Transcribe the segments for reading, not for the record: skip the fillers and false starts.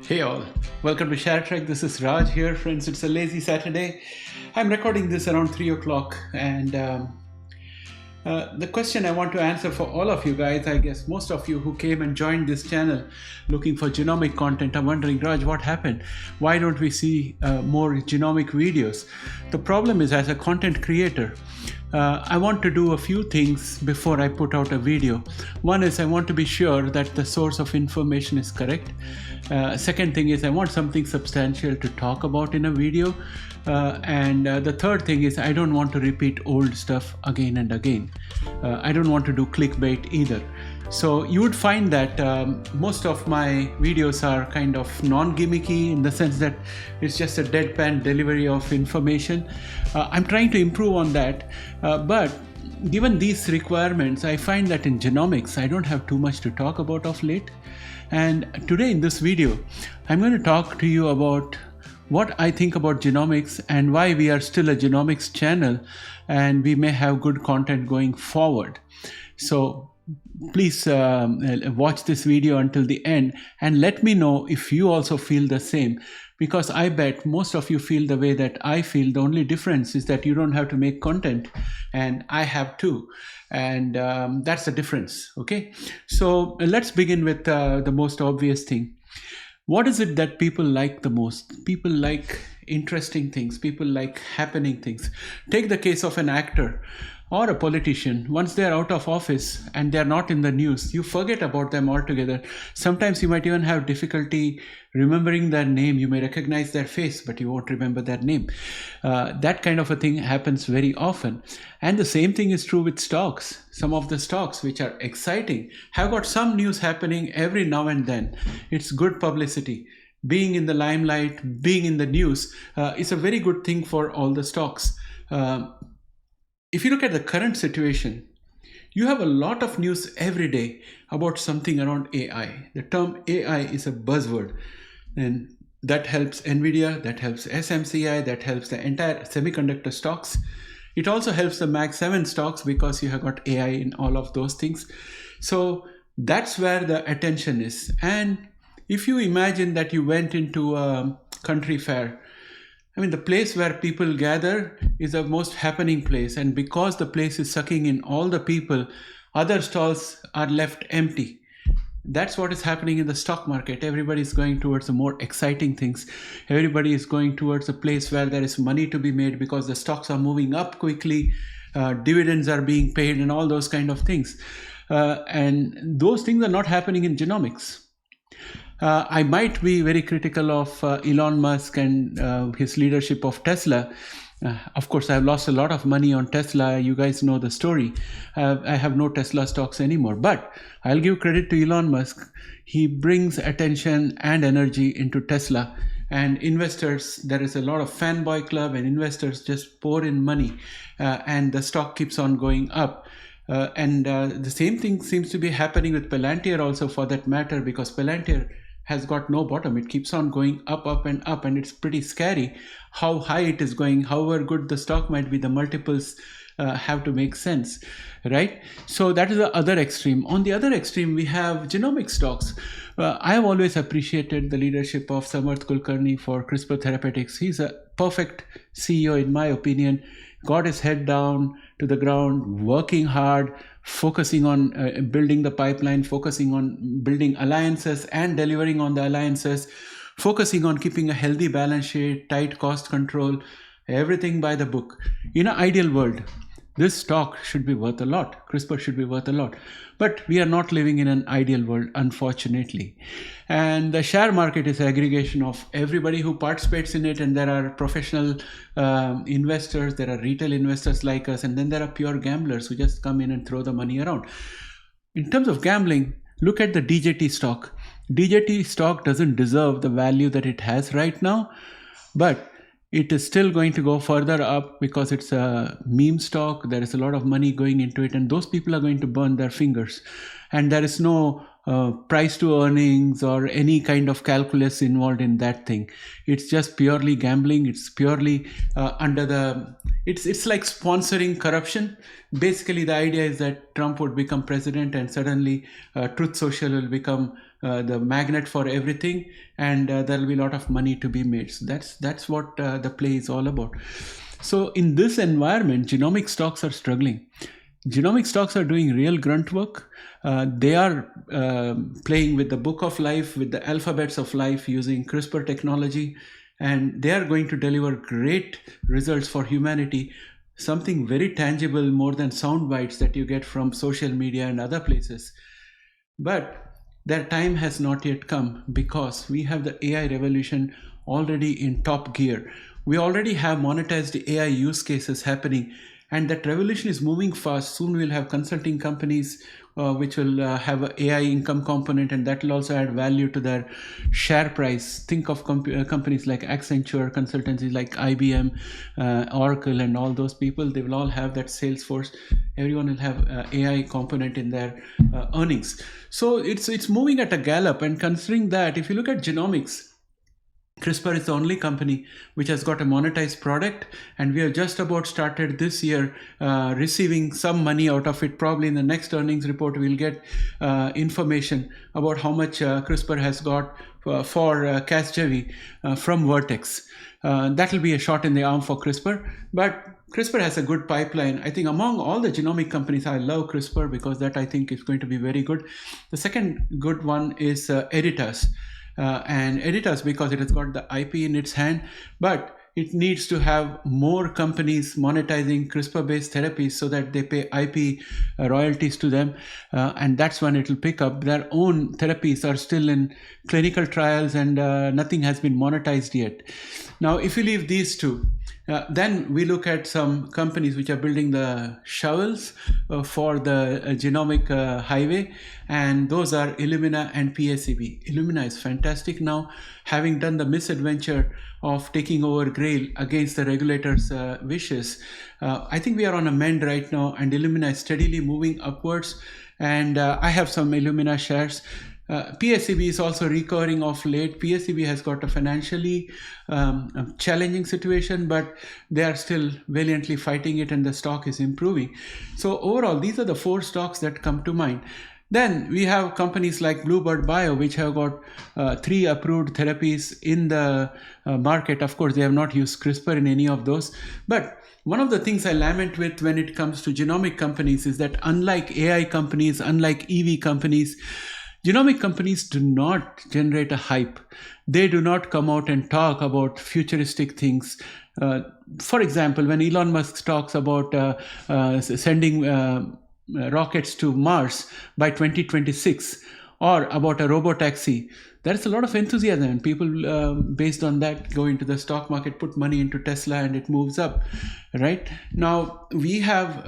Hey all, welcome to ShareTreck. This is Raj here, friends. It's a lazy Saturday. I'm recording this around 3 o'clock, and the question I want to answer for all of you guys, I guess most of you who came and joined this channel looking for genomic content, are wondering, Raj, what happened? Why don't we see more genomic videos? The problem is, as a content creator, I want to do a few things before I put out a video. One is I want to be sure that the source of information is correct. Second thing is I want something substantial to talk about in a video. And the third thing is I don't want to repeat old stuff again and again. I don't want to do clickbait either. So you would find that most of my videos are kind of non-gimmicky, in the sense that it's just a deadpan delivery of information. I'm trying to improve on that, but given these requirements, I find that in genomics I don't have too much to talk about of late. And today in this video I'm going to talk to you about what I think about genomics and why we are still a genomics channel and we may have good content going forward. So please watch this video until the end and let me know if you also feel the same, because I bet most of you feel the way that I feel. The only difference is that you don't have to make content and I have to, and that's the difference. Okay, so let's begin with the most obvious thing. What is it that people like the most? People like interesting things. People like happening things. Take the case of an actor or a politician. Once they're out of office and they're not in the news, you forget about them altogether. Sometimes you might even have difficulty remembering their name. You may recognize their face, but you won't remember their name. That kind of a thing happens very often. And the same thing is true with stocks. Some of the stocks which are exciting have got some news happening every now and then. It's good publicity. Being in the limelight, being in the news is a very good thing for all the stocks. If you look at the current situation, you have a lot of news every day about something around AI. The term AI is a buzzword, and that helps NVIDIA, that helps SMCI, that helps the entire semiconductor stocks. It also helps the Mag 7 stocks because you have got AI in all of those things. So that's where the attention is. And if you imagine that you went into a country fair, I mean, the place where people gather is the most happening place. And because the place is sucking in all the people, other stalls are left empty. That's what is happening in the stock market. Everybody is going towards the more exciting things. Everybody is going towards a place where there is money to be made because the stocks are moving up quickly, dividends are being paid, and all those kind of things. And those things are not happening in genomics. I might be very critical of Elon Musk and his leadership of Tesla. Of course, I've lost a lot of money on Tesla. You guys know the story. I have no Tesla stocks anymore. But I'll give credit to Elon Musk. He brings attention and energy into Tesla. And investors, there is a lot of fanboy club, and investors just pour in money. And the stock keeps on going up. And the same thing seems to be happening with Palantir also, for that matter, because Palantir has got no bottom. It keeps on going up, up and up, and it's pretty scary how high it is going. However good the stock might be, the multiples have to make sense, right? So that is the other extreme. On the other extreme, we have genomic stocks. I have always appreciated the leadership of Samarth Kulkarni for CRISPR Therapeutics. He's a perfect CEO in my opinion. Got his head down to the ground, working hard, focusing on building the pipeline, focusing on building alliances and delivering on the alliances, focusing on keeping a healthy balance sheet, tight cost control, everything by the book. In an ideal world, this stock should be worth a lot. CRISPR should be worth a lot. But we are not living in an ideal world, unfortunately. And the share market is an aggregation of everybody who participates in it. And there are professional investors, there are retail investors like us, and then there are pure gamblers who just come in and throw the money around. In terms of gambling, look at the DJT stock. DJT stock doesn't deserve the value that it has right now, but it is still going to go further up because it's a meme stock. There is a lot of money going into it, and those people are going to burn their fingers. And there is no price to earnings or any kind of calculus involved in that thing. It's just purely gambling. It's purely it's like sponsoring corruption. Basically, the idea is that Trump would become president and suddenly Truth Social will become the magnet for everything, and there'll be a lot of money to be made. So that's what the play is all about. So in this environment, genomic stocks are struggling. Genomic stocks are doing real grunt work. They are playing with the book of life, with the alphabets of life, using CRISPR technology, and they are going to deliver great results for humanity. Something very tangible, more than sound bites that you get from social media and other places. But their time has not yet come, because we have the AI revolution already in top gear. We already have monetized AI use cases happening, and that revolution is moving fast. Soon we'll have consulting companies which will have an AI income component, and that will also add value to their share price. Think of companies like Accenture, consultancies like IBM, Oracle, and all those people. They will all have that Salesforce. Everyone will have AI component in their earnings. So it's moving at a gallop. And considering that, if you look at genomics, CRISPR is the only company which has got a monetized product, and we have just about started this year receiving some money out of it. Probably in the next earnings report, we'll get information about how much CRISPR has got for Casgevy from Vertex. That will be a shot in the arm for CRISPR, but CRISPR has a good pipeline. I think among all the genomic companies, I love CRISPR because that I think is going to be very good. The second good one is Editas. And Editas, because it has got the IP in its hand, but it needs to have more companies monetizing CRISPR-based therapies so that they pay IP royalties to them, and that's when it will pick up. Their own therapies are still in clinical trials, and nothing has been monetized yet. Now, if you leave these two, then we look at some companies which are building the shovels for the genomic highway, and those are Illumina and PACB. Illumina is fantastic now, having done the misadventure of taking over Grail against the regulators' wishes. I think we are on a mend right now, and Illumina is steadily moving upwards, and I have some Illumina shares. PACB is also recovering of late. PACB has got a financially challenging situation, but they are still valiantly fighting it, and the stock is improving. So overall, these are the four stocks that come to mind. Then we have companies like Bluebird Bio, which have got 3 approved therapies in the market. Of course, they have not used CRISPR in any of those. But one of the things I lament with when it comes to genomic companies is that unlike AI companies, unlike EV companies, genomic companies do not generate a hype. They do not come out and talk about futuristic things. For example, when Elon Musk talks about sending rockets to Mars by 2026, or about a robotaxi, there's a lot of enthusiasm, and people based on that go into the stock market, put money into Tesla, and it moves up. Right now we have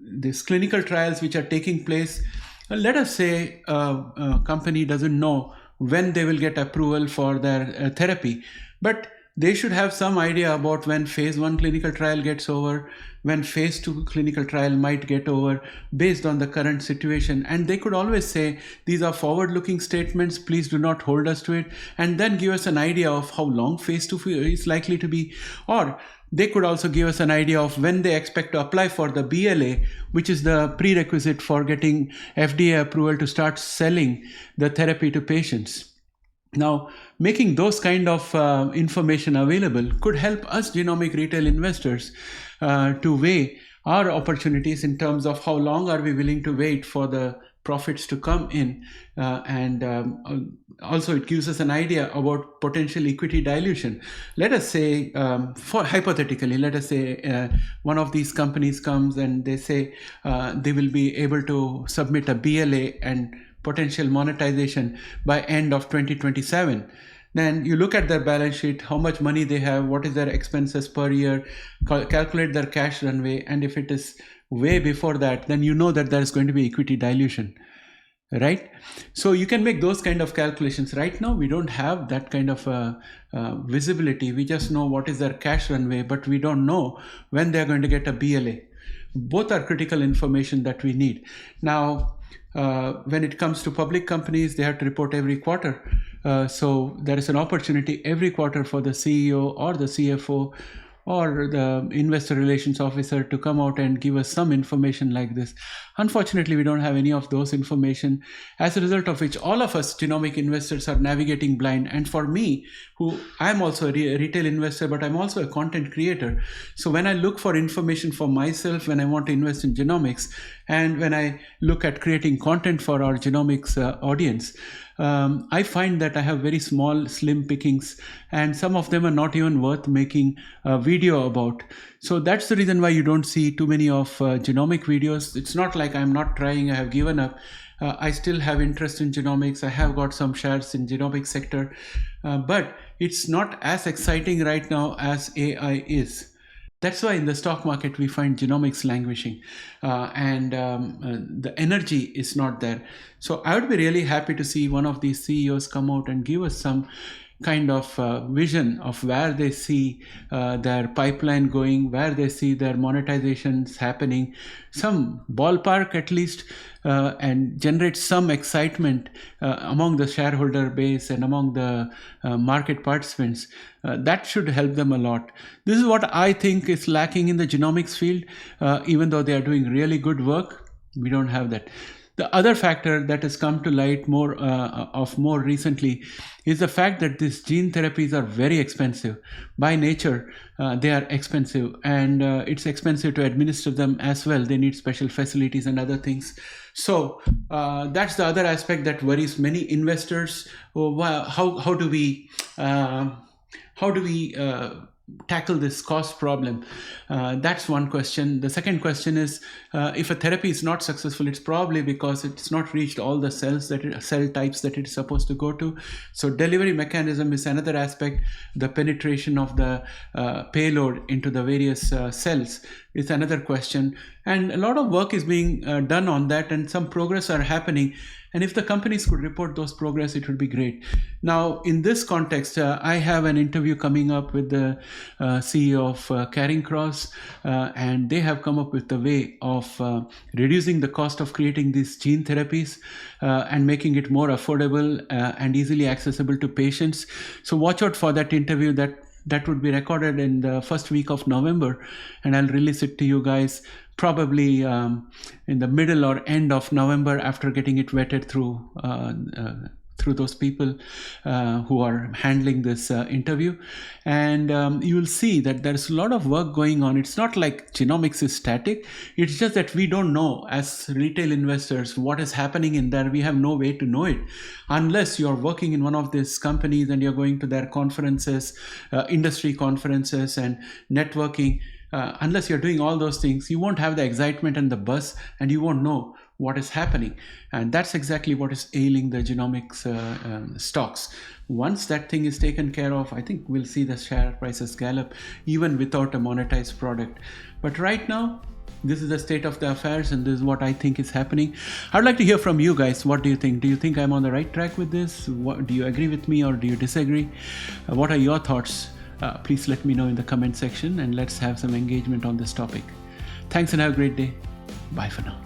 these clinical trials which are taking place. Let us say a company doesn't know when they will get approval for their therapy, but they should have some idea about when phase 1 clinical trial gets over, when phase 2 clinical trial might get over, based on the current situation. And they could always say, these are forward-looking statements, please do not hold us to it, and then give us an idea of how long phase 2 is likely to be. Or they could also give us an idea of when they expect to apply for the BLA, which is the prerequisite for getting FDA approval to start selling the therapy to patients. Now, making those kind of information available could help us genomic retail investors to weigh our opportunities in terms of how long are we willing to wait for the profits to come in, and also it gives us an idea about potential equity dilution. Let us say, hypothetically, let us say one of these companies comes and they say they will be able to submit a BLA and potential monetization by end of 2027. Then you look at their balance sheet, how much money they have, what is their expenses per year, calculate their cash runway, and if it is way before that, then you know that there is going to be equity dilution, right? So you can make those kind of calculations. Right now, we don't have that kind of visibility. We just know what is their cash runway, but we don't know when they're going to get a BLA. Both are critical information that we need. Now, when it comes to public companies, they have to report every quarter. So there is an opportunity every quarter for the CEO or the CFO or the investor relations officer to come out and give us some information like this. Unfortunately, we don't have any of those information, as a result of which all of us genomic investors are navigating blind. And for me, who I'm also a retail investor, but I'm also a content creator. So when I look for information for myself, when I want to invest in genomics, and when I look at creating content for our genomics audience, I find that I have very small, slim pickings, and some of them are not even worth making a video about. So that's the reason why you don't see too many of genomic videos. It's not like I'm not trying, I have given up. I still have interest in genomics. I have got some shares in genomic sector, but it's not as exciting right now as AI is. That's why in the stock market, we find genomics languishing and the energy is not there. So I would be really happy to see one of these CEOs come out and give us some kind of vision of where they see their pipeline going, where they see their monetizations happening, some ballpark at least, and generate some excitement among the shareholder base and among the market participants. That should help them a lot. This is what I think is lacking in the genomics field, even though they are doing really good work. We don't have that. The other factor that has come to light more recently is the fact that these gene therapies are very expensive. By nature, they are expensive, and it's expensive to administer them as well. They need special facilities and other things. So that's the other aspect that worries many investors. How do we tackle this cost problem? That's one question. The second question is, if a therapy is not successful, it's probably because it's not reached all the cell types that it's supposed to go to. So delivery mechanism is another aspect. The penetration of the payload into the various cells is another question. And a lot of work is being done on that, and some progress are happening. And if the companies could report those progress, it would be great. Now, in this context, I have an interview coming up with the CEO of Caring Cross, and they have come up with a way of reducing the cost of creating these gene therapies and making it more affordable and easily accessible to patients. So watch out for that interview. That would be recorded in the first week of November, and I'll release it to you guys probably in the middle or end of November, after getting it vetted through those people who are handling this interview. And you will see that there's a lot of work going on. It's not like genomics is static. It's just that we don't know, as retail investors, what is happening in there. We have no way to know it unless you're working in one of these companies and you're going to their conferences, industry conferences and networking. Unless you're doing all those things, you won't have the excitement and the buzz, and you won't know what is happening. And that's exactly what is ailing the genomics stocks. Once that thing is taken care of, I think we'll see the share prices gallop even without a monetized product. But right now, this is the state of the affairs, and this is what I think is happening. I'd like to hear from you guys. What do you think? Do you think I'm on the right track with this? Do you agree with me or do you disagree? What are your thoughts? Please let me know in the comment section, and let's have some engagement on this topic. Thanks and have a great day. Bye for now.